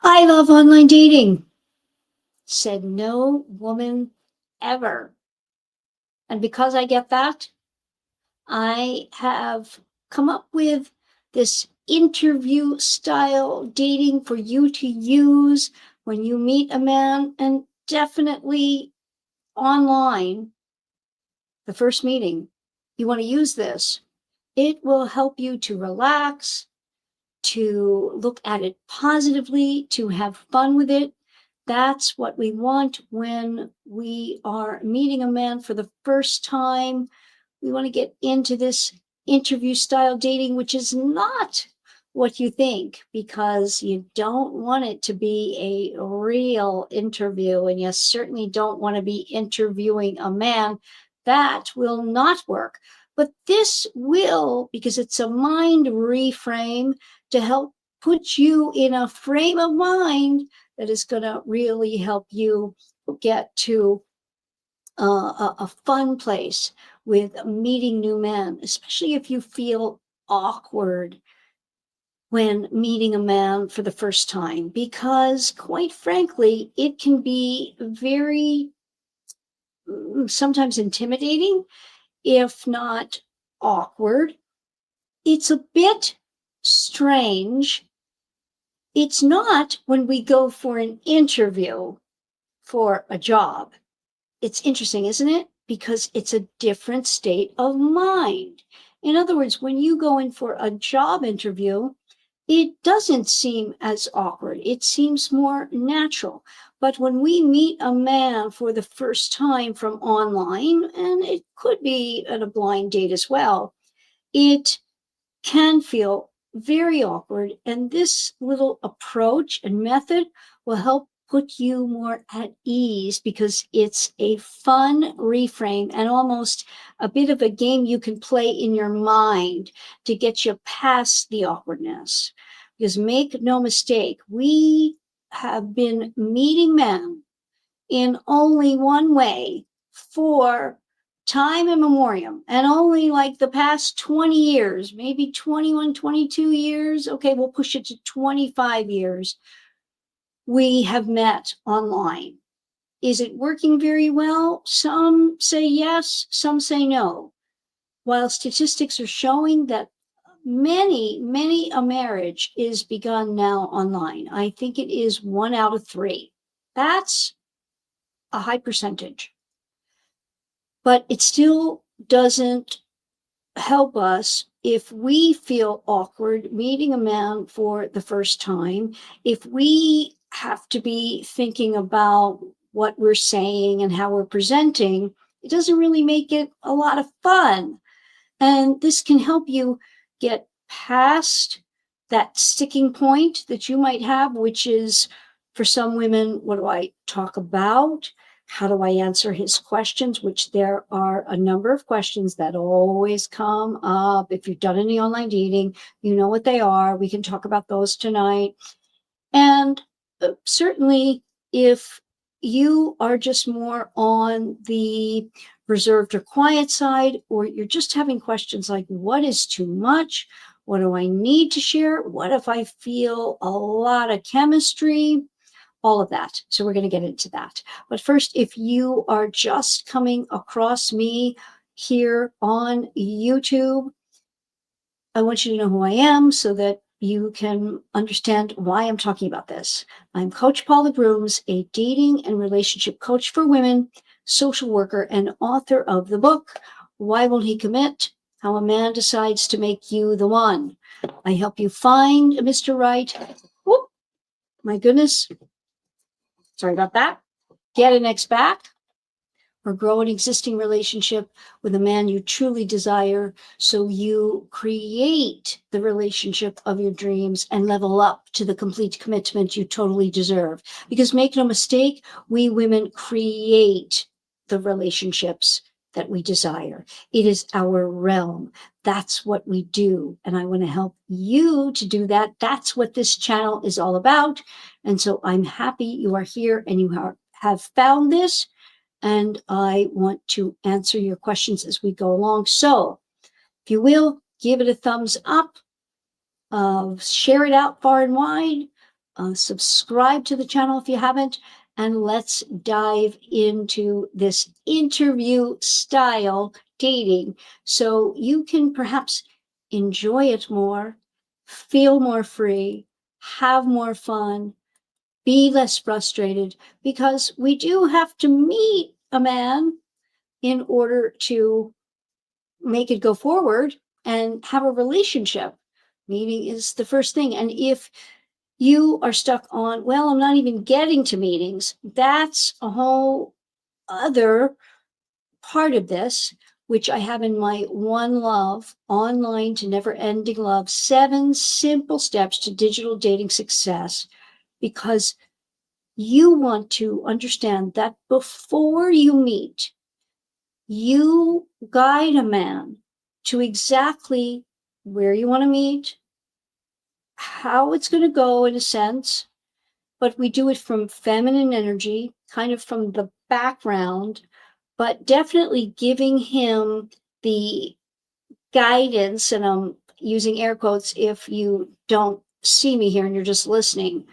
I love online dating, said no woman ever. And because I get that, I have come up with this interview style dating for you to use when you meet a man, and definitely online, the first meeting. You want to use this. It will help you to relax, to look at it positively, to have fun with it. That's what we want when we are meeting a man for the first time. We want to get into this interview style dating, which is not what you think, because you don't want it to be a real interview. And you certainly don't want to be interviewing a man. That will not work. But this will, because it's a mind reframe to help put you in a frame of mind that is going to really help you get to a fun place with meeting new men, especially if you feel awkward when meeting a man for the first time, because quite frankly, it can be very sometimes intimidating, if not awkward. It's a bit strange. It's not when we go for an interview for a job. It's interesting, isn't it? Because it's a different state of mind. In other words, when you go in for a job interview, it doesn't seem as awkward. It seems more natural. But when we meet a man for the first time from online, and it could be at a blind date as well, it can feel very awkward. And this little approach and method will help put you more at ease, because it's a fun reframe and almost a bit of a game you can play in your mind to get you past the awkwardness. Because make no mistake, we have been meeting men in only one way for time immemorial, and only like the past 20 years, maybe 21, 22 years. Okay, we'll push it to 25 years. We have met online. Is it working very well? Some say yes, some say no. While statistics are showing that many a marriage is begun now online. I think it is 1 out of 3. That's a high percentage. But it still doesn't help us if we feel awkward meeting a man for the first time, if we have to be thinking about what we're saying and how we're presenting. It doesn't really make it a lot of fun. And this can help you get past that sticking point that you might have, which is, for some women, what do I talk about? How do I answer his questions? Which there are a number of questions that always come up. If you've done any online dating, you know what they are. We can talk about those tonight. And certainly, if you are just more on the reserved or quiet side, or you're just having questions like, what is too much? What do I need to share? What if I feel a lot of chemistry? All of that. So we're going to get into that. But first, if you are just coming across me here on YouTube, I want you to know who I am so that you can understand why I'm talking about this. I'm Coach Paula Brooms, a dating and relationship coach for women, social worker, and author of the book, Why Won't He Commit? How a Man Decides to Make You the One. I help you find Mr. Right. Whoop, my goodness. Sorry about that. Get an ex back, or grow an existing relationship with a man you truly desire, so you create the relationship of your dreams and level up to the complete commitment you totally deserve. Because make no mistake, we women create the relationships that we desire. It is our realm. That's what we do. And I want to help you to do that. That's what this channel is all about. And so I'm happy you are here and you have found this. And I want to answer your questions as we go along. So if you will, give it a thumbs up, share it out far and wide. subscribe to the channel if you haven't, and let's dive into this interview style dating so you can perhaps enjoy it more, feel more free, have more fun, be less frustrated, because we do have to meet a man in order to make it go forward and have a relationship. Meeting is the first thing. And if you are stuck on, well, I'm not even getting to meetings, that's a whole other part of this, which I have in my One Love Online to Never Ending Love 7 Simple Steps to Digital Dating Success, because you want to understand that before you meet, you guide a man to exactly where you want to meet, how it's going to go in a sense, but we do it from feminine energy, kind of from the background, but definitely giving him the guidance. And I'm using air quotes if you don't see me here and you're just listening,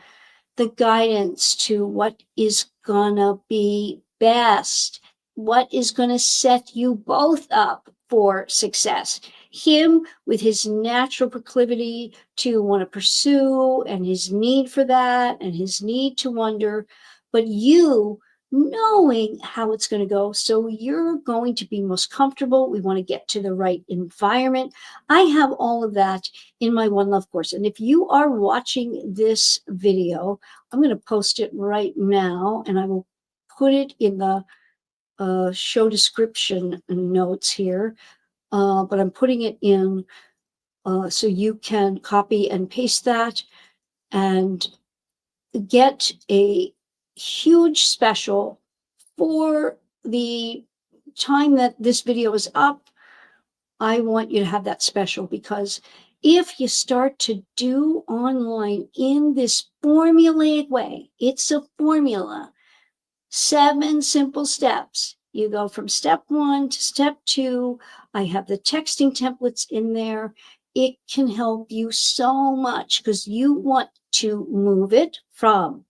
the guidance to what is gonna be best, what is gonna set you both up for success. Him with his natural proclivity to want to pursue and his need for that and his need to wonder, but you knowing how it's going to go. So you're going to be most comfortable. We want to get to the right environment. I have all of that in my One Love course. And if you are watching this video, I'm going to post it right now and I will put it in the show description notes here. But I'm putting it in so you can copy and paste that and get a huge special for the time that this video is up. I want you to have that special, because if you start to do online in this formulaic way, it's a formula, 7 simple steps. You go from step 1 to step 2. I have the texting templates in there. It can help you so much because you want to move it from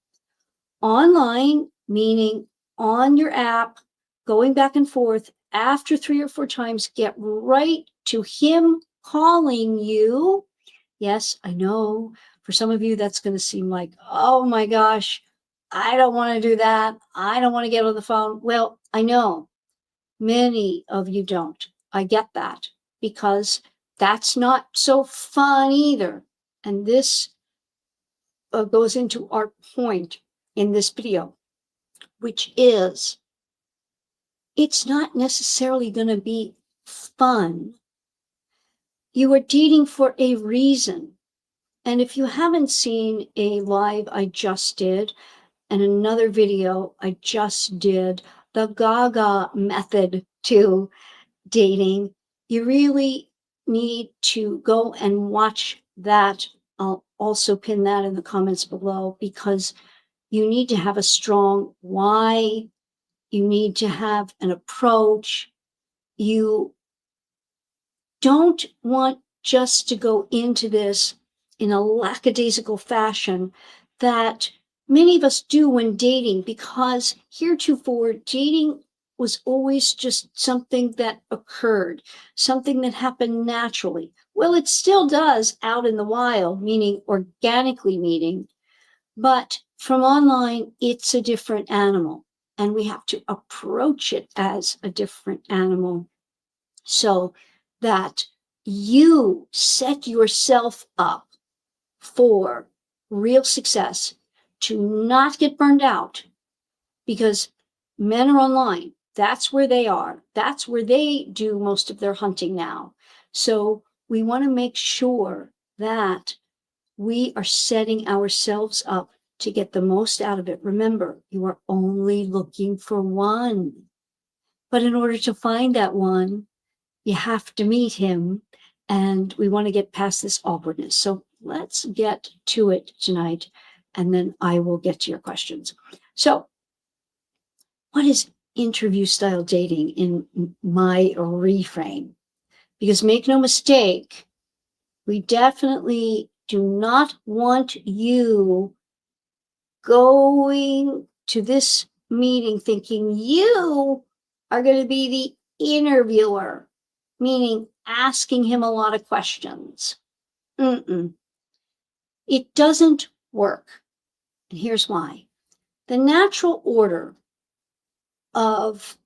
online, meaning on your app, going back and forth. After 3 or 4 times, get right to him calling you. Yes, I know for some of you that's going to seem like, oh my gosh, I don't want to do that. I don't want to get on the phone. Well, I know many of you don't. I get that, because that's not so fun either. And this goes into our point in this video, which is it's not necessarily going to be fun. You are dating for a reason. And if you haven't seen a live I just did and another video I just did, the Gaga method to dating, you really need to go and watch that. I'll also pin that in the comments below, because you need to have a strong why. You need to have an approach. You don't want just to go into this in a lackadaisical fashion that many of us do when dating, because heretofore dating was always just something that occurred, something that happened naturally. Well, it still does out in the wild, meaning organically meeting, but from online, it's a different animal, and we have to approach it as a different animal so that you set yourself up for real success, to not get burned out, because men are online. That's where they are. That's where they do most of their hunting now. So we want to make sure that we are setting ourselves up to get the most out of it. Remember, you are only looking for one. But in order to find that one, you have to meet him, and we want to get past this awkwardness. So let's get to it tonight, and then I will get to your questions. So what is interview style dating in my reframe? Because make no mistake, we definitely do not want you going to this meeting thinking you are going to be the interviewer, meaning asking him a lot of questions. It doesn't work. And here's why. The natural order of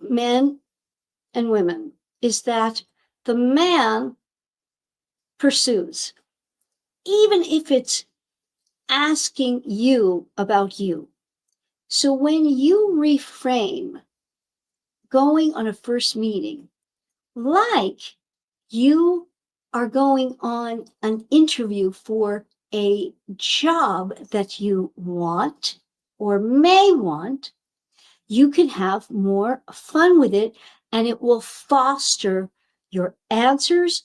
men and women is that the man pursues, even if it's asking you about you. So when you reframe going on a first meeting like you are going on an interview for a job that you want or may want, you can have more fun with it, and it will foster your answers,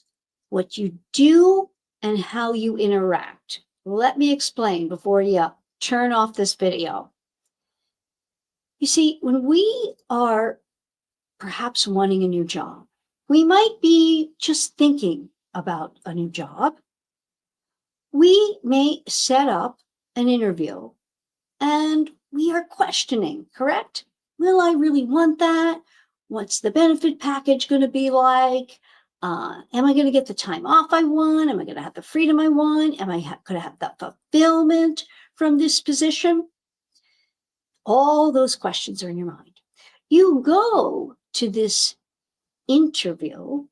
what you do, and how you interact. Let me explain before you turn off this video. You see, when we are perhaps wanting a new job, we might be just thinking about a new job. We may set up an interview and we are questioning, correct? Will I really want that? What's the benefit package going to be like? Am I going to get the time off I want? Am I going to have the freedom I want? Am I going to have the fulfillment from this position? All those questions are in your mind. You go to this interview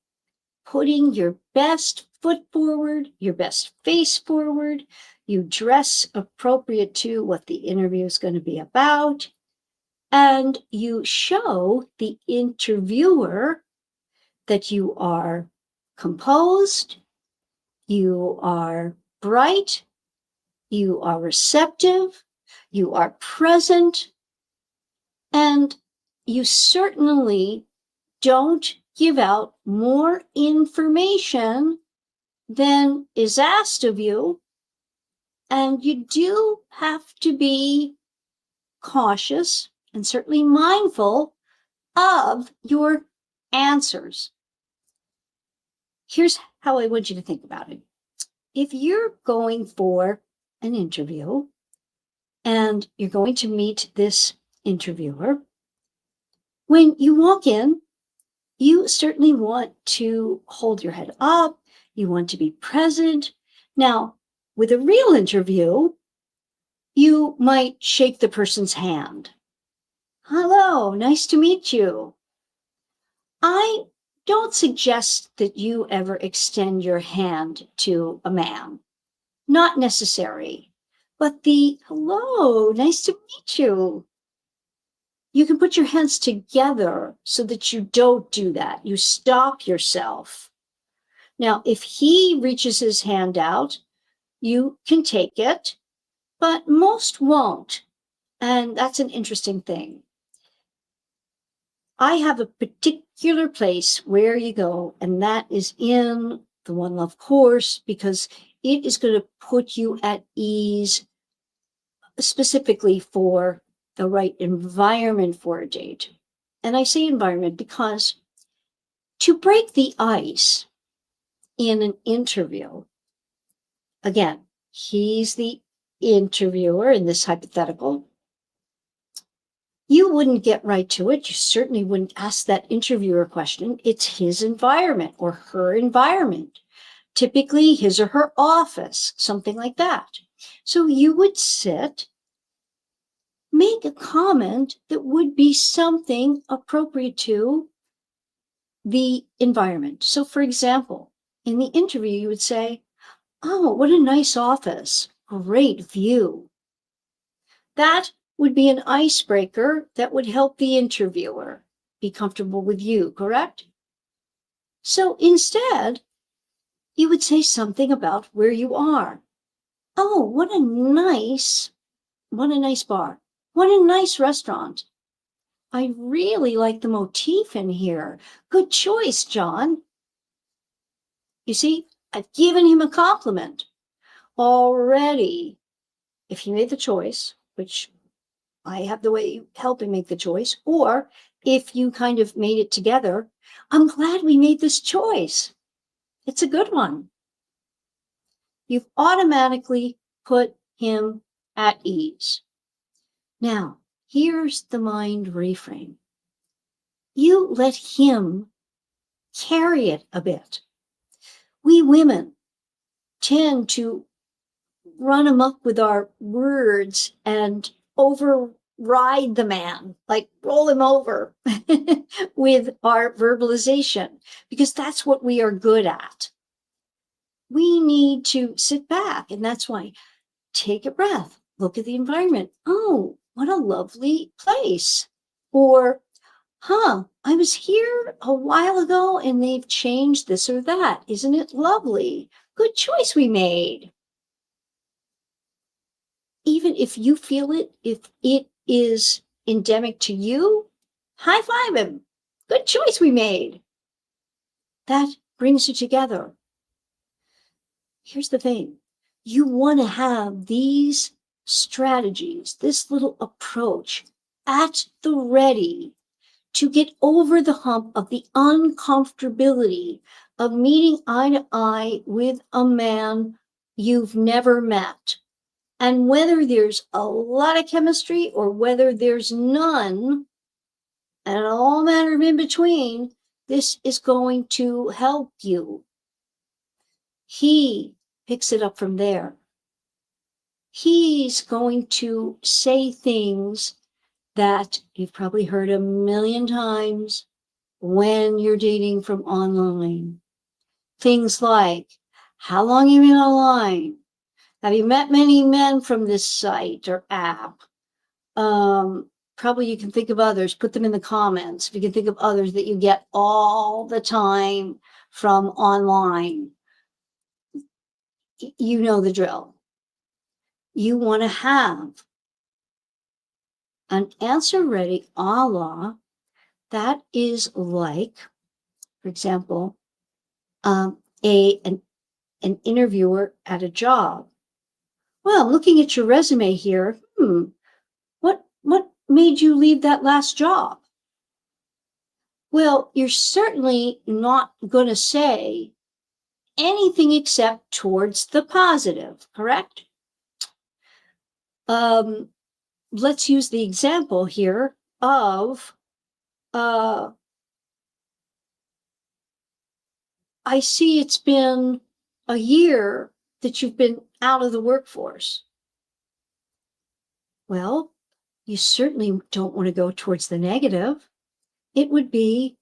putting your best foot forward, your best face forward. You dress appropriate to what the interview is going to be about. And you show the interviewer that you are composed, you are bright, you are receptive, you are present, and you certainly don't give out more information than is asked of you. And you do have to be cautious and certainly mindful of your answers. Here's how I want you to think about it. If you're going for an interview and you're going to meet this interviewer, when you walk in, you certainly want to hold your head up. You want to be present. Now, with a real interview, you might shake the person's hand. Hello, nice to meet you. I don't suggest that you ever extend your hand to a man. Not necessary. But the hello, nice to meet you. You can put your hands together so that you don't do that. You stop yourself. Now, if he reaches his hand out, you can take it, but most won't. And that's an interesting thing. I have a particular place where you go, and that is in the One Love course, because it is going to put you at ease specifically for the right environment for a date. And I say environment because to break the ice in an interview, again, he's the interviewer in this hypothetical. You wouldn't get right to it. You certainly wouldn't ask that interviewer a question. It's his environment or her environment, typically his or her office, something like that. So you would sit, make a comment that would be something appropriate to the environment. So, for example, in the interview, you would say, "Oh, what a nice office. Great view." That would be an icebreaker that would help the interviewer be comfortable with you, correct? So instead, you would say something about where you are. "Oh, what a nice bar. What a nice restaurant. I really like the motif in here. Good choice, John." You see, I've given him a compliment already. If he made the choice, which I have the way you help him make the choice, or if you kind of made it together, "I'm glad we made this choice. It's a good one." You've automatically put him at ease. Now, here's the mind reframe. You let him carry it a bit. We women tend to run amok with our words and override the man, like roll him over with our verbalization, because that's what we are good at. We need to sit back, and that's why take a breath, look at the environment. Oh, what a lovely place. Or, I was here a while ago and they've changed this or that. Isn't it lovely? Good choice we made. Even if you feel it, if it is endemic to you, high five him. Good choice we made. That brings you together. Here's the thing. You want to have these strategies, this little approach at the ready to get over the hump of the uncomfortability of meeting eye to eye with a man you've never met. And whether there's a lot of chemistry or whether there's none, and all manner of in between, this is going to help you. He picks it up from there. He's going to say things that you've probably heard a million times when you're dating from online. Things like, how long have you been online? Have you met many men from this site or app? Probably you can think of others, put them in the comments. If you can think of others that you get all the time from online, you know the drill. You want to have an answer ready, a la, that is like, for example, an interviewer at a job. Well, looking at your resume here, what made you leave that last job? Well, you're certainly not going to say anything except towards the positive, correct? Let's use the example here of, I see it's been a year that you've been out of the workforce. Well, you certainly don't want to go towards the negative. It would be,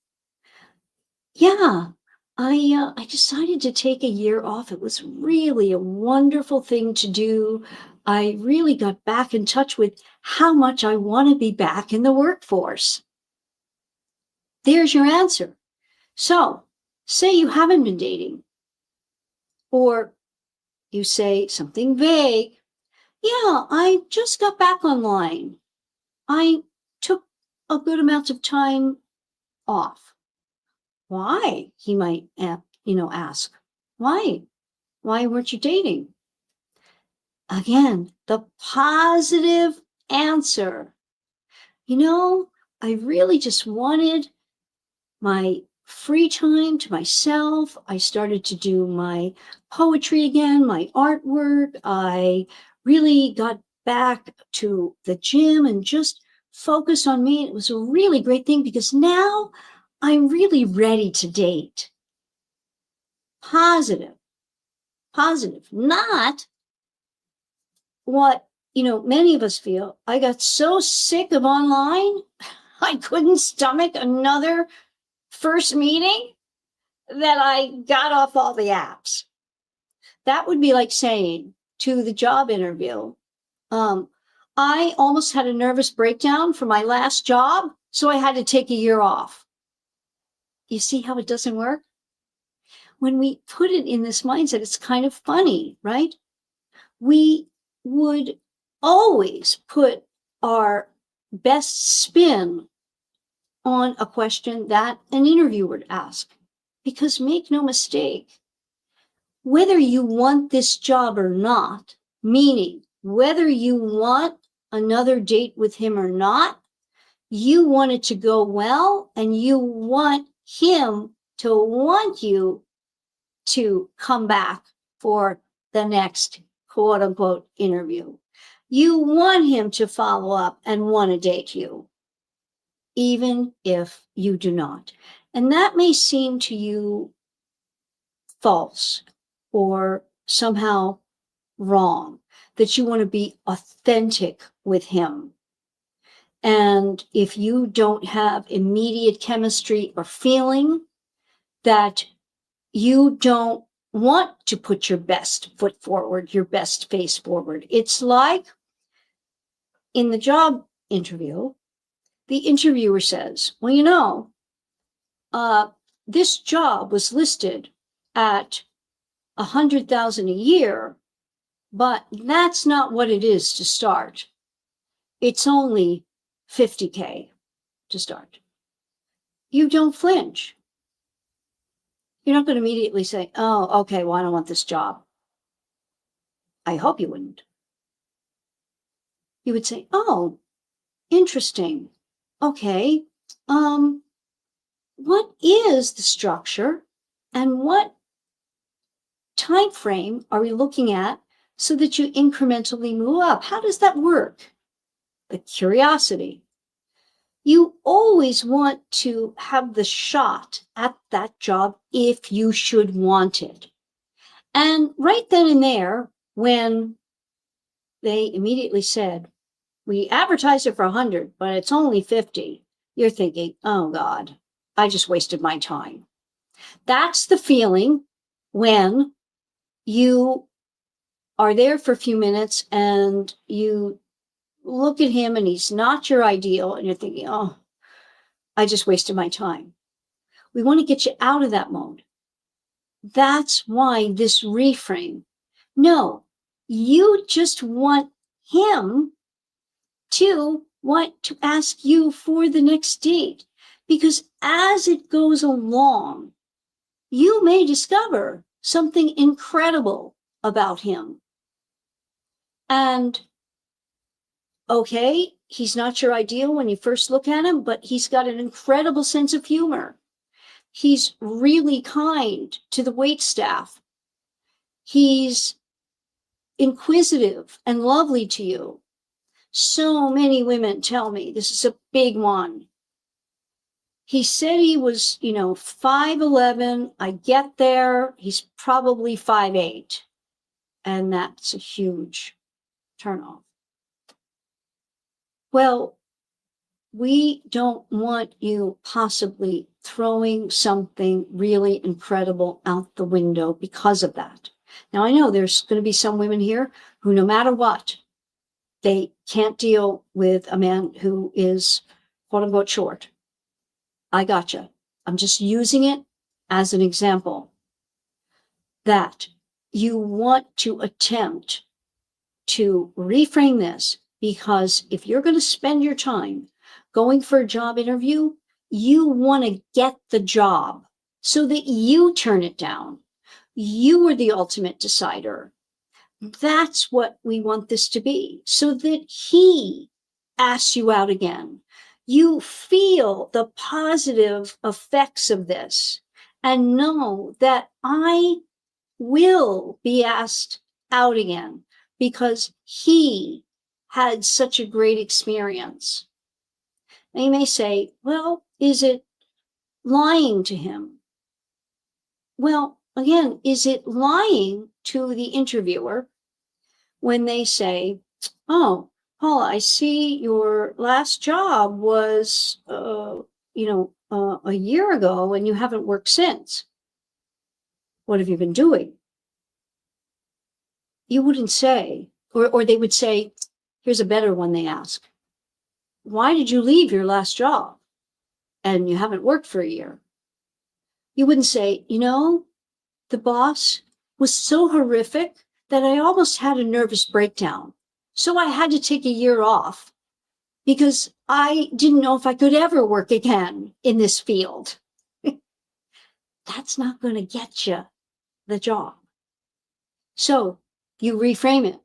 yeah, I decided to take a year off. It was really a wonderful thing to do. I really got back in touch with how much I want to be back in the workforce. There's your answer. So, say you haven't been dating, or you say something vague. Yeah, I just got back online. I took a good amount of time off. Why? He might, ask. Why? Why weren't you dating? Again, the positive answer. I really just wanted my free time to myself. I started to do my poetry again, my artwork. I really got back to the gym and just focused on me. It was a really great thing because now I'm really ready to date. Positive, not what, many of us feel. I got so sick of online, I couldn't stomach another first meeting that I got off all the apps. That would be like saying to the job interview, I almost had a nervous breakdown for my last job, so I had to take a year off. You see how it doesn't work? When we put it in this mindset, it's kind of funny, right? We would always put our best spin on a question that an interviewer would ask. Because make no mistake, whether you want this job or not, meaning whether you want another date with him or not, you want it to go well and you want him to want you to come back for the next quote unquote interview. You want him to follow up and want to date you, even if you do not. And that may seem to you false or somehow wrong, that you want to be authentic with him. And if you don't have immediate chemistry or feeling, that you don't want to put your best foot forward, your best face forward. It's like in the job interview, the interviewer says, well, you know, this job was listed at 100,000 a year, but that's not what it is to start. It's only 50K to start. You don't flinch. You're not going to immediately say, oh, okay, well, I don't want this job. I hope you wouldn't. You would say, oh, interesting. Okay. What is the structure and what time frame are we looking at so that you incrementally move up? How does that work? The curiosity. You always want to have the shot at that job if you should want it. And right then and there, when they immediately said, we advertised it for 100, but it's only 50, you're thinking, oh God, I just wasted my time. That's the feeling when you are there for a few minutes and you look at him and he's not your ideal and you're thinking, oh, I just wasted my time. We want to get you out of that mode. That's why this reframe. No, you just want him to want to ask you for the next date, because as it goes along, you may discover something incredible about him. And okay, he's not your ideal when you first look at him, but he's got an incredible sense of humor. He's really kind to the waitstaff. He's inquisitive and lovely to you. So many women tell me this is a big one. He said he was, 5'11". I get there, he's probably 5'8". And that's a huge turnoff. Well, we don't want you possibly throwing something really incredible out the window because of that. Now, I know there's going to be some women here who, no matter what, they can't deal with a man who is, quote unquote, short. I gotcha. I'm just using it as an example that you want to attempt to reframe this, because if you're going to spend your time going for a job interview, you want to get the job so that you turn it down. You are the ultimate decider. That's what we want this to be, so that he asks you out again. You feel the positive effects of this and know that I will be asked out again because he had such a great experience. They may say, well, is it lying to him? Well, again, is it lying to the interviewer when they say, oh, Paula, I see your last job was, a year ago and you haven't worked since. What have you been doing? You wouldn't say, or they would say, here's a better one they ask. Why did you leave your last job and you haven't worked for a year? You wouldn't say, the boss was so horrific that I almost had a nervous breakdown. So I had to take a year off because I didn't know if I could ever work again in this field. That's not going to get you the job. So you reframe it.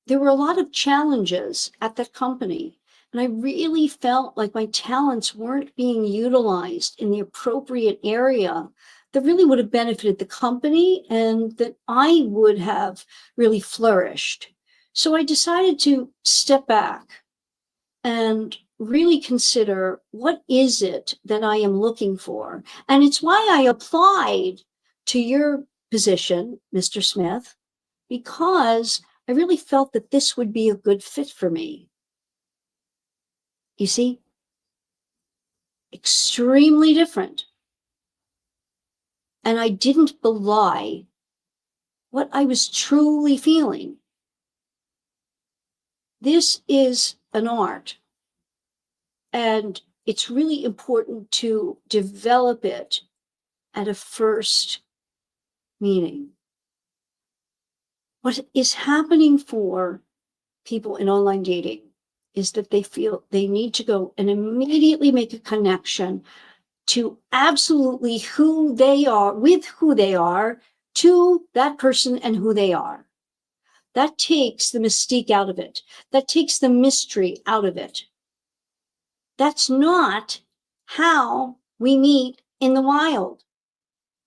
There were a lot of challenges at that company, and I really felt like my talents weren't being utilized in the appropriate area that really would have benefited the company and that I would have really flourished. So I decided to step back and really consider, what is it that I am looking for? And it's why I applied to your position, Mr. Smith, because I really felt that this would be a good fit for me. You see, extremely different. And I didn't belie what I was truly feeling. This is an art, and it's really important to develop it at a first meeting. What is happening for people in online dating is that they feel they need to go and immediately make a connection to absolutely who they are, with who they are, to that person and who they are. That takes the mystique out of it. That takes the mystery out of it. That's not how we meet in the wild.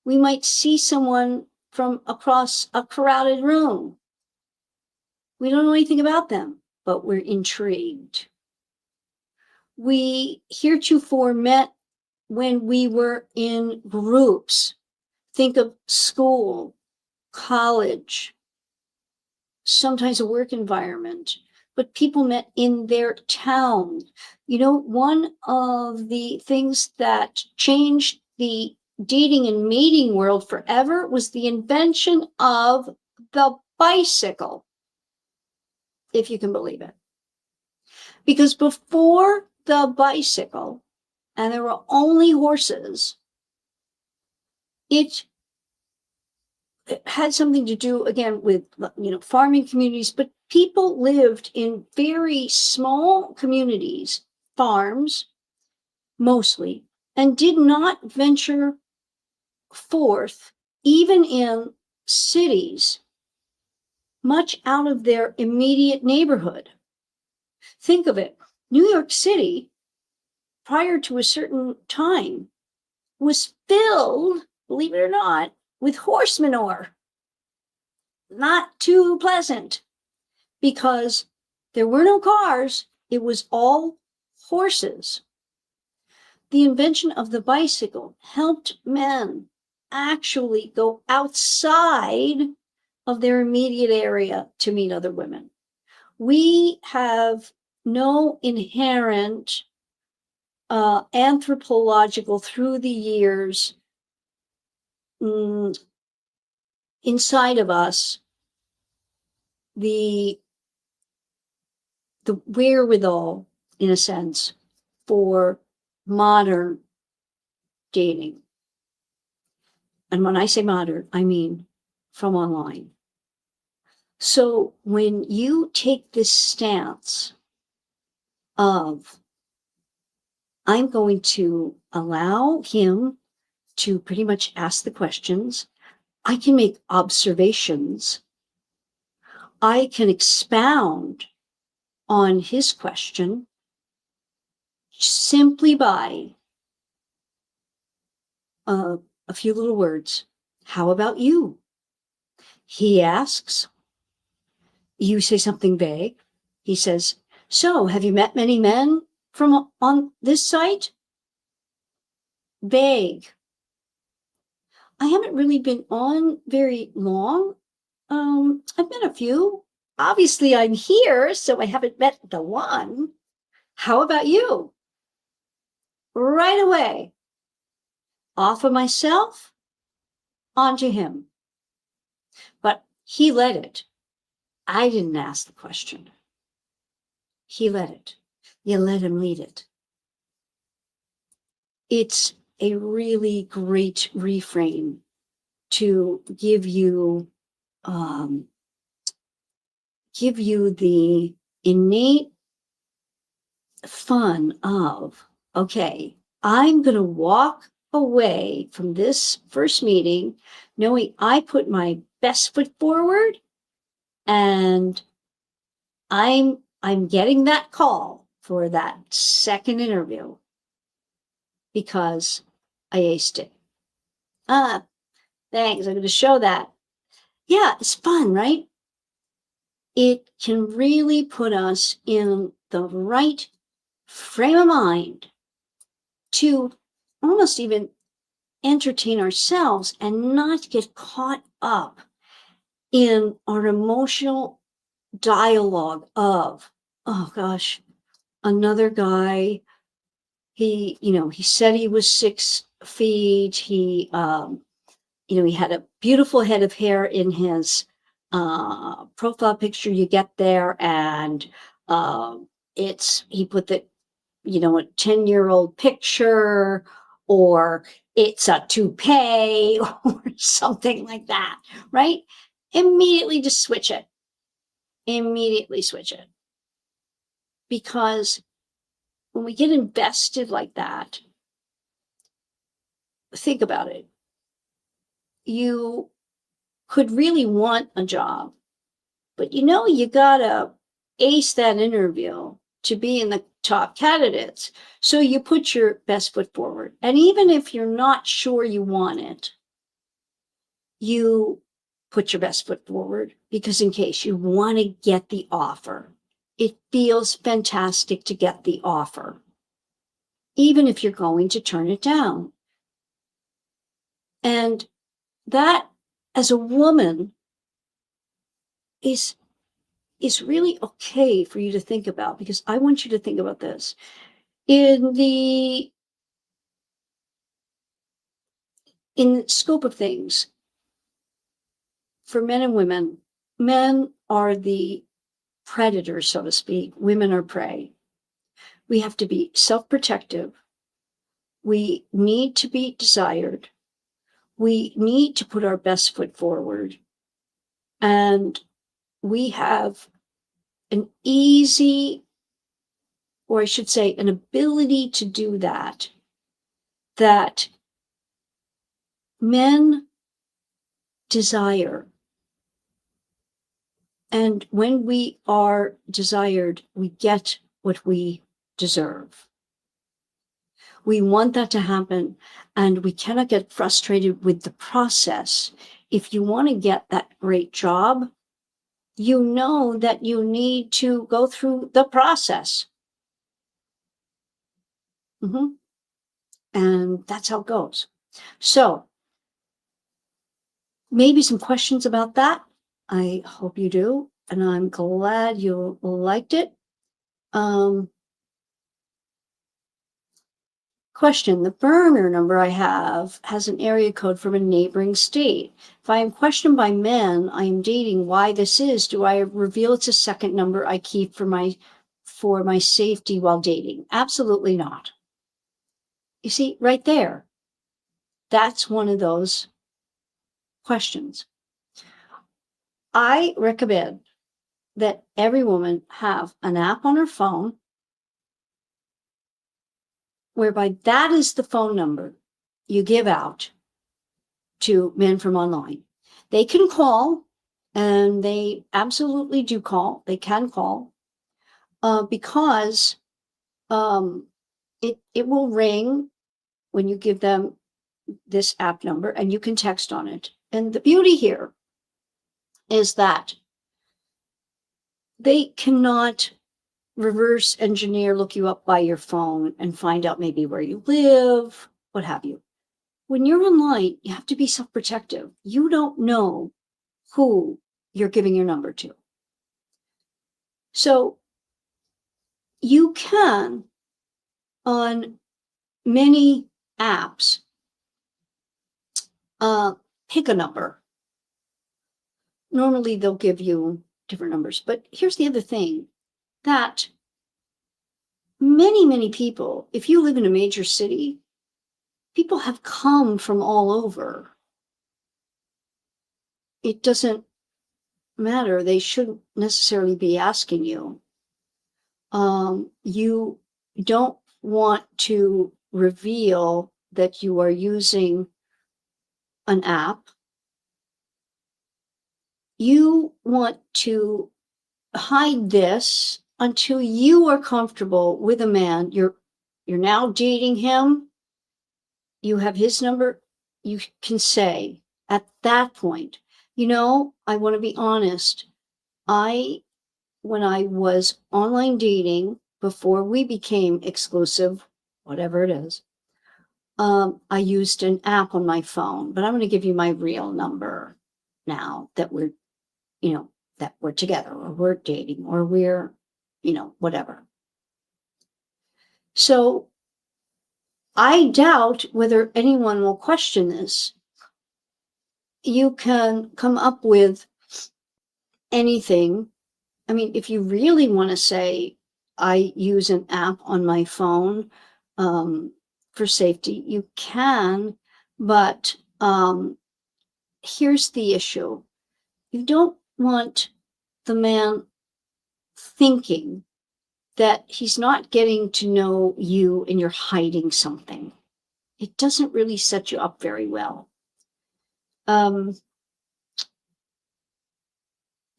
We might see someone from across a crowded room. We don't know anything about them, but we're intrigued. We heretofore met when we were in groups. Think of school, college, sometimes a work environment, but people met in their town. You know, one of the things that changed the dating and mating world forever was the invention of the bicycle, if you can believe it. Because before the bicycle, and there were only horses, it had something to do, again, with, farming communities, but people lived in very small communities, farms mostly, and did not venture forth, even in cities, much out of their immediate neighborhood. Think of it. New York City, prior to a certain time, was filled, believe it or not, with horse manure. Not too pleasant, because there were no cars. It was all horses. The invention of the bicycle helped men actually go outside of their immediate area to meet other women. We have no inherent anthropological, through the years, inside of us, the wherewithal, in a sense, for modern dating. And when I say modern, I mean from online. So when you take this stance of, I'm going to allow him to pretty much ask the questions, I can make observations, I can expound on his question simply by a few little words. How about you? He asks. You say something vague. He says, so have you met many men from on this site? Vague. I haven't really been on very long. I've met a few. Obviously, I'm here, so I haven't met the one. How about you? Right away. Off of myself, onto him. But he led it. I didn't ask the question. He led it. You let him lead it. It's a really great reframe to give you the innate fun of, okay, I'm going to walk away from this first meeting knowing I put my best foot forward, and I'm getting that call for that second interview because I aced it. Thanks. I'm going to show that. Yeah, it's fun, right? It can really put us in the right frame of mind to almost even entertain ourselves and not get caught up in our emotional dialogue of, oh gosh, another guy, he said he was 6 feet. He had a beautiful head of hair in his profile picture you get there. And he put a 10-year-old picture, or it's a toupee or something like that, right? Immediately just switch it. Immediately switch it. Because when we get invested like that, think about it. You could really want a job, but you gotta ace that interview to be in the top candidates. So you put your best foot forward. And even if you're not sure you want it, you put your best foot forward, because in case you want to get the offer, it feels fantastic to get the offer, even if you're going to turn it down. And that, as a woman, is really okay for you to think about, because I want you to think about this. In the scope of things, for men and women, men are the predators, so to speak. Women are prey. We have to be self-protective. We need to be desired. We need to put our best foot forward. And we have an easy, or I should say, an ability to do that men desire. And when we are desired, we get what we deserve. We want that to happen, and we cannot get frustrated with the process. If you want to get that great job, you know that you need to go through the process. And that's how it goes. So maybe some questions about that. I hope you do, and I'm glad you liked it. Question: the burner number I have has an area code from a neighboring state. If I am questioned by men I am dating why this is, do I reveal it's a second number I keep for my safety while dating? Absolutely not. You see, right there, that's one of those questions. I recommend that every woman have an app on her phone whereby that is the phone number you give out to men from online. They can call, and they absolutely do call. They can call because it will ring when you give them this app number, and you can text on it. And the beauty here is that they cannot reverse engineer, look you up by your phone and find out maybe where you live, what have you. When you're online, you have to be self-protective. You don't know who you're giving your number to. So you can, on many apps, pick a number. Normally they'll give you different numbers, but here's the other thing, that many people, if you live in a major city, people have come from all over. It doesn't matter. They shouldn't necessarily be asking you. You don't want to reveal that you are using an app. You want to hide this until you are comfortable with a man. You're now dating him. You have his number. you can say at that point, I want to be honest. When I was online dating before we became exclusive, whatever it is, I used an app on my phone, but I'm going to give you my real number now that that we're together or we're dating or we're, whatever. So I doubt whether anyone will question this. You can come up with anything. I mean, if you really want to say, I use an app on my phone for safety, you can, but here's the issue. You don't want the man thinking that he's not getting to know you and you're hiding something. It doesn't really set you up very well.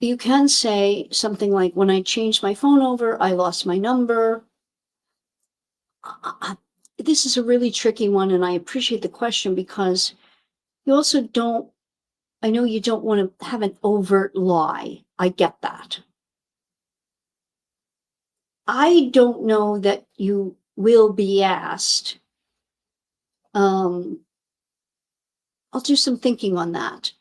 You can say something like, when I changed my phone over, I lost my number. This is a really tricky one, and I appreciate the question because you also I know you don't want to have an overt lie. I get that. I don't know that you will be asked. I'll do some thinking on that.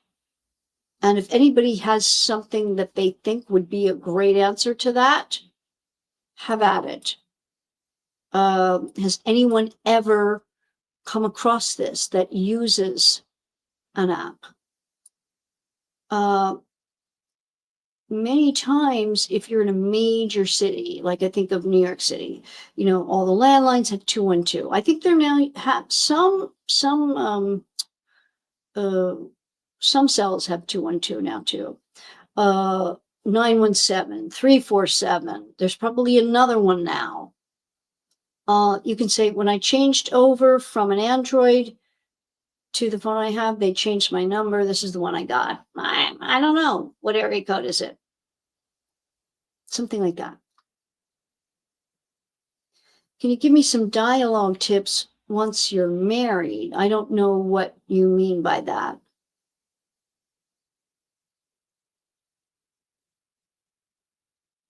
And if anybody has something that they think would be a great answer to that, have at it. Has anyone ever come across this that uses an app? Many times, if you're in a major city, like I think of New York City, all the landlines had 212. I think they're now have some cells have 212 now too. 917, 347. There's probably another one now. You can say, when I changed over from an Android to the phone I have, they changed my number. This is the one I got. I don't know. What area code is it? Something like that. Can you give me some dialogue tips once you're married? I don't know what you mean by that.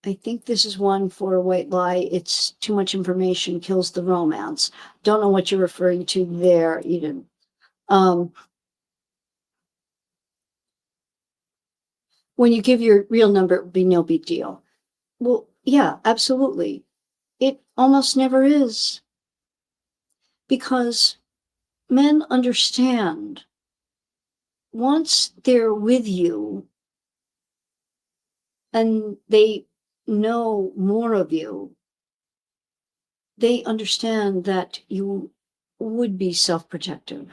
I think this is one for a white lie. It's too much information kills the romance. Don't know what you're referring to there, Eden. When you give your real number, it would be no big deal. Well, yeah, absolutely. It almost never is. Because men understand once they're with you and they know more of you, they understand that you would be self-protective.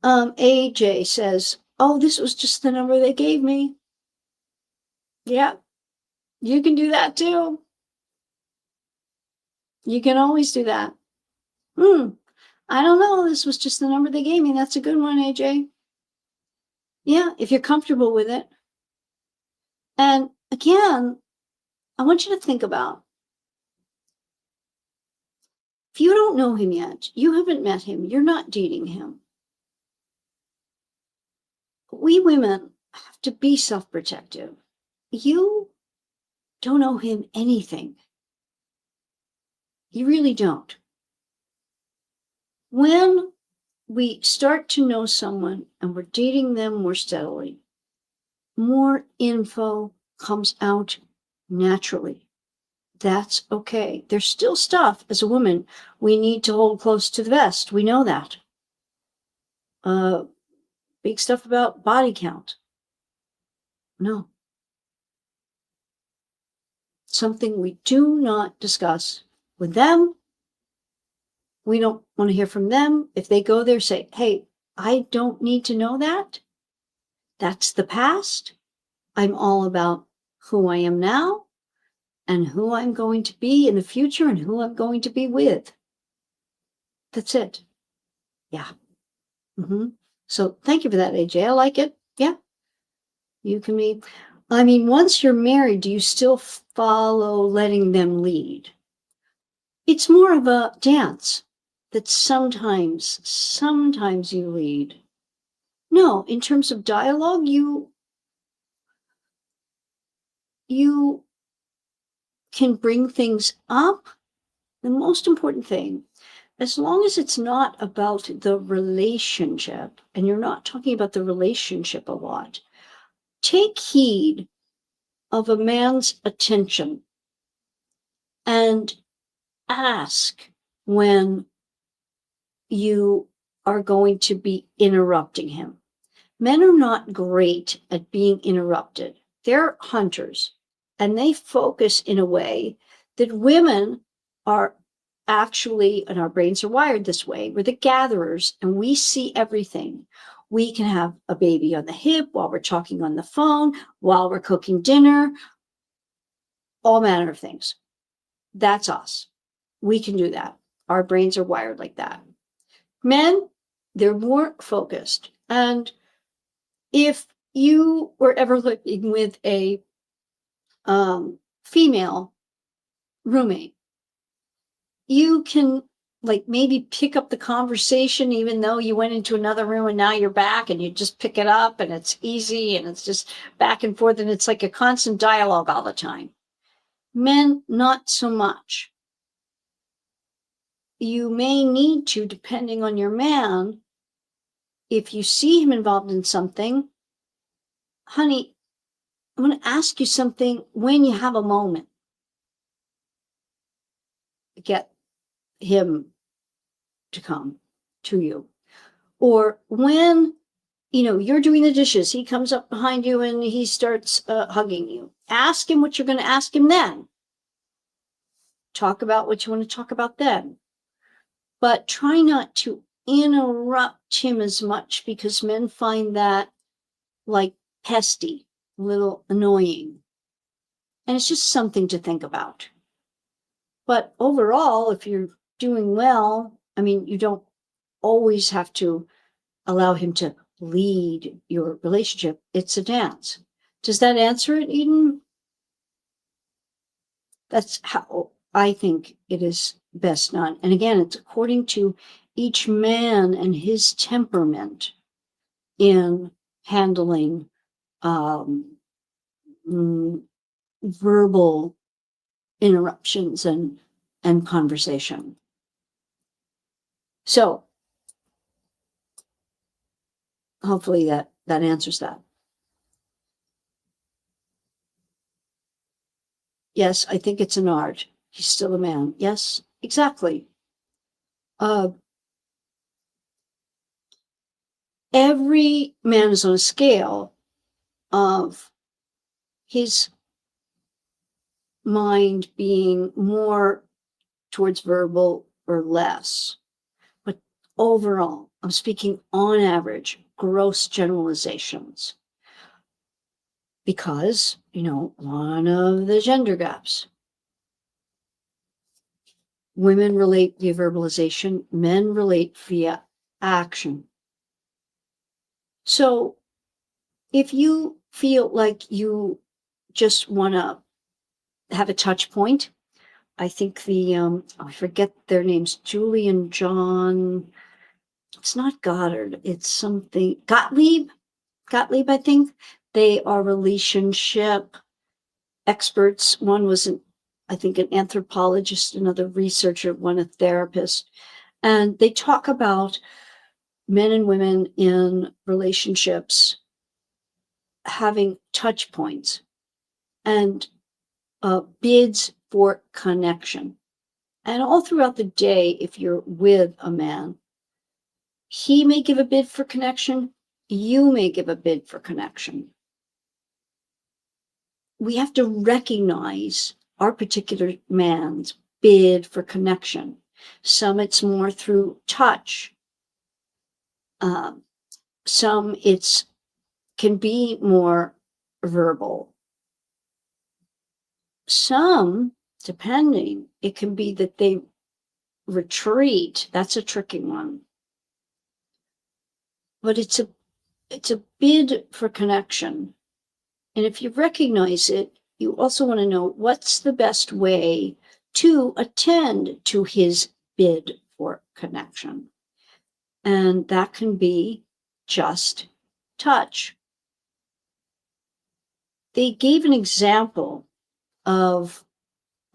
AJ says, oh, this was just the number they gave me. Yeah, you can do that too. You can always do that. I don't know. This was just the number they gave me. That's a good one, AJ. Yeah, if you're comfortable with it. And again, I want you to think about, if you don't know him yet, you haven't met him, you're not dating him. We women have to be self-protective. You don't owe him anything. You really don't. When we start to know someone and we're dating them more steadily, more info comes out naturally. That's okay. There's still stuff as a woman we need to hold close to the vest. We know that. Big stuff about body count. No. Something we do not discuss with them. We don't want to hear from them. If they go there, say, hey, I don't need to know that. That's the past. I'm all about who I am now and who I'm going to be in the future and who I'm going to be with. That's it. Yeah. So thank you for that, AJ. I like it. Yeah. You can be. I mean, once you're married, do you still follow letting them lead? It's more of a dance. that sometimes you lead. No, in terms of dialogue, you can bring things up. The most important thing, as long as it's not about the relationship, and you're not talking about the relationship a lot, take heed of a man's attention and ask when you are going to be interrupting him. Men are not great at being interrupted. They're hunters, and they focus in a way that women are actually, and our brains are wired this way. We're the gatherers, and we see everything. We can have a baby on the hip while we're talking on the phone, while we're cooking dinner, all manner of things. That's us. We can do that. Our brains are wired like that. Men, they're more focused. And if you were ever living with a female roommate, you can like maybe pick up the conversation, even though you went into another room and now you're back, and you just pick it up and it's easy and it's just back and forth, and it's like a constant dialogue all the time. Men, not so much. You may need to, depending on your man, if you see him involved in something, honey, I'm going to ask you something when you have a moment. Get him to come to you. Or when, you're doing the dishes, he comes up behind you and he starts hugging you. Ask him what you're going to ask him then. Talk about what you want to talk about then. But try not to interrupt him as much, because men find that like pesty, a little annoying. And it's just something to think about. But overall, if you're doing well, you don't always have to allow him to lead your relationship. It's a dance. Does that answer it, Eden? That's how I think it is best done. And again, it's according to each man and his temperament in handling verbal interruptions and conversation. So hopefully that answers that. Yes, I think it's an art. He's still a man. Yes, exactly. Every man is on a scale of his mind being more towards verbal or less. But overall, I'm speaking on average, gross generalizations. Because, one of the gender gaps. Women relate via verbalization, men relate via action. So if you feel like you just want to have a touch point, I think I forget their names, Julie and John, it's not Goddard, it's something, Gottlieb, I think. They are relationship experts. One was I think an anthropologist, another researcher, one a therapist. And they talk about men and women in relationships having touch points and bids for connection. And all throughout the day, if you're with a man, he may give a bid for connection, you may give a bid for connection. We have to recognize our particular man's bid for connection. Some it's more through touch. Some it's can be more verbal. Some, depending, it can be that they retreat. That's a tricky one. But it's a bid for connection. And if you recognize it, you also want to know what's the best way to attend to his bid for connection. And that can be just touch. They gave an example of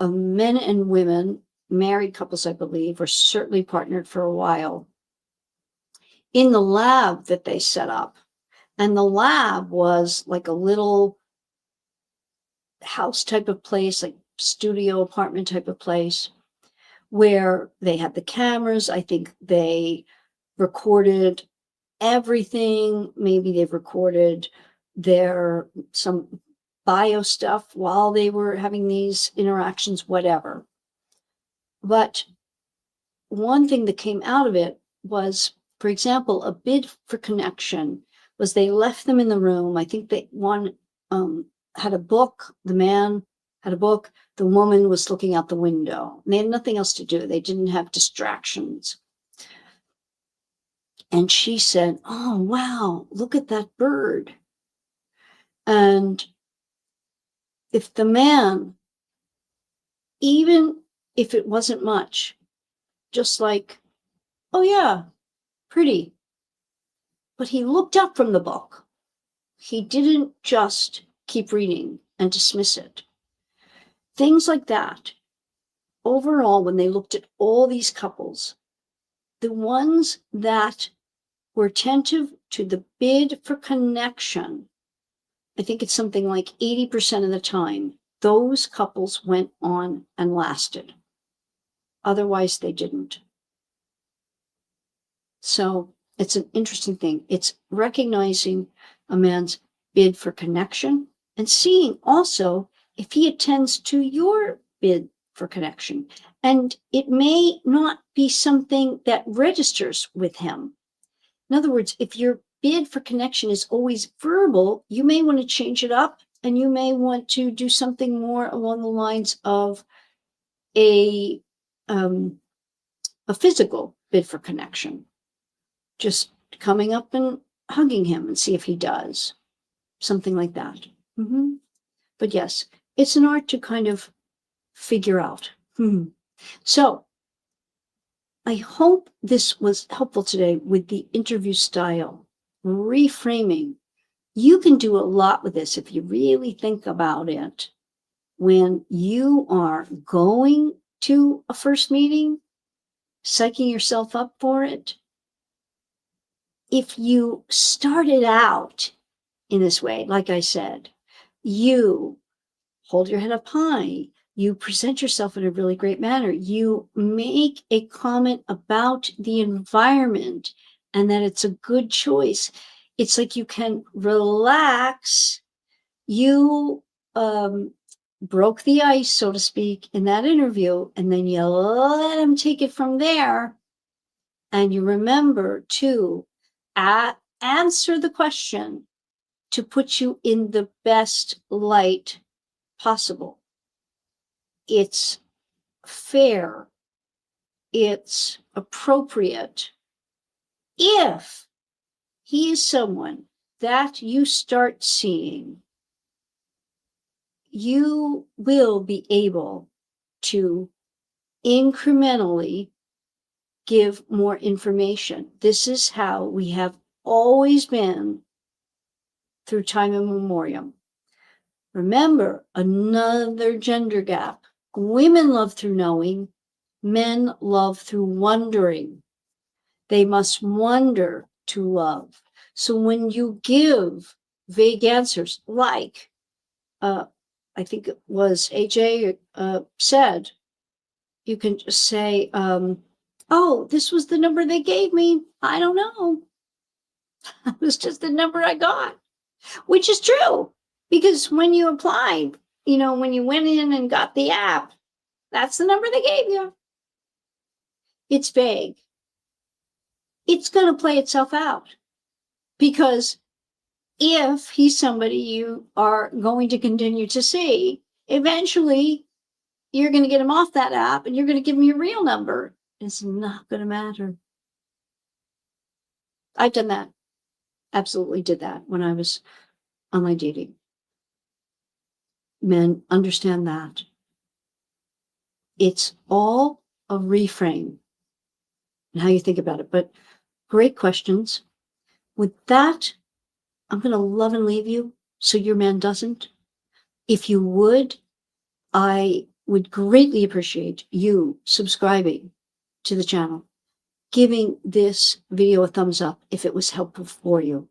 men and women, married couples, I believe, or certainly partnered for a while, in the lab that they set up. And the lab was like a little house type of place, like studio apartment type of place, where they had the cameras. I think they recorded everything. Maybe they've recorded some bio stuff while they were having these interactions, whatever. But one thing that came out of it was, for example, a bid for connection was they left them in the room. I think that one had a book. The man had a book. The woman was looking out the window. And they had nothing else to do. They didn't have distractions. And she said, "Oh, wow, look at that bird." And if the man, even if it wasn't much, just like, "Oh, yeah, pretty," but he looked up from the book. He didn't just keep reading and dismiss it. Things like that. Overall, when they looked at all these couples, the ones that were attentive to the bid for connection, I think it's something like 80% of the time, those couples went on and lasted. Otherwise, they didn't. So it's an interesting thing. It's recognizing a man's bid for connection and seeing also if he attends to your bid for connection. And it may not be something that registers with him. In other words, if your bid for connection is always verbal, you may want to change it up, and you may want to do something more along the lines of a physical bid for connection. Just coming up and hugging him and see if he does. Something like that. Mm-hmm. But yes, it's an art to kind of figure out. Mm-hmm. So I hope this was helpful today with the interview style, reframing. You can do a lot with this if you really think about it. When you are going to a first meeting, psyching yourself up for it, if you started out in this way, like I said, you hold your head up high, you present yourself in a really great manner, you make a comment about the environment and that it's a good choice. It's like you can relax. You broke the ice, so to speak, in that interview, and then you let them take it from there. And you remember to answer the question to put you in the best light possible. It's fair. It's appropriate. If he is someone that you start seeing, you will be able to incrementally give more information. This is how we have always been through time immemorial. Remember, another gender gap. Women love through knowing, men love through wondering. They must wonder to love. So when you give vague answers, like I think it was AJ said, you can just say, "Oh, this was the number they gave me. I don't know. It was just the number I got," which is true. Because when you applied, when you went in and got the app, that's the number they gave you. It's vague. It's going to play itself out. Because if he's somebody you are going to continue to see, eventually you're going to get him off that app and you're going to give him your real number. It's not going to matter. I've done that. Absolutely did that when I was online dating. Men understand that. It's all a reframe. and how you think about it. But great questions. With that, I'm going to love and leave you so your man doesn't. If you would, I would greatly appreciate you subscribing to the channel, giving this video a thumbs up if it was helpful for you.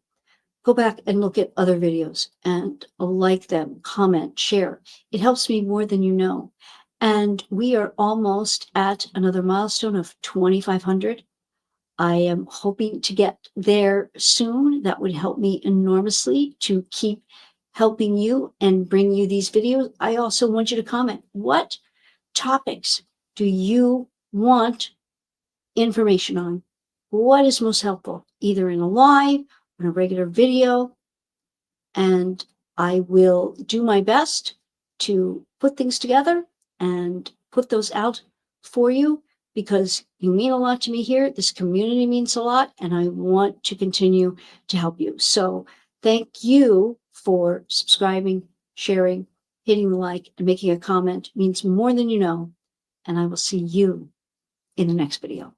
Go back and look at other videos and like them, comment, share. It helps me more than you know. And we are almost at another milestone of 2,500. I am hoping to get there soon. That would help me enormously to keep helping you and bring you these videos. I also want you to comment. What topics do you want information on? What is most helpful, either in a live or in a regular video? And I will do my best to put things together and put those out for you, because you mean a lot to me here. This community means a lot, and I want to continue to help you. So thank you for subscribing, sharing, hitting the like, and making a comment. It means more than you know. And I will see you in the next video.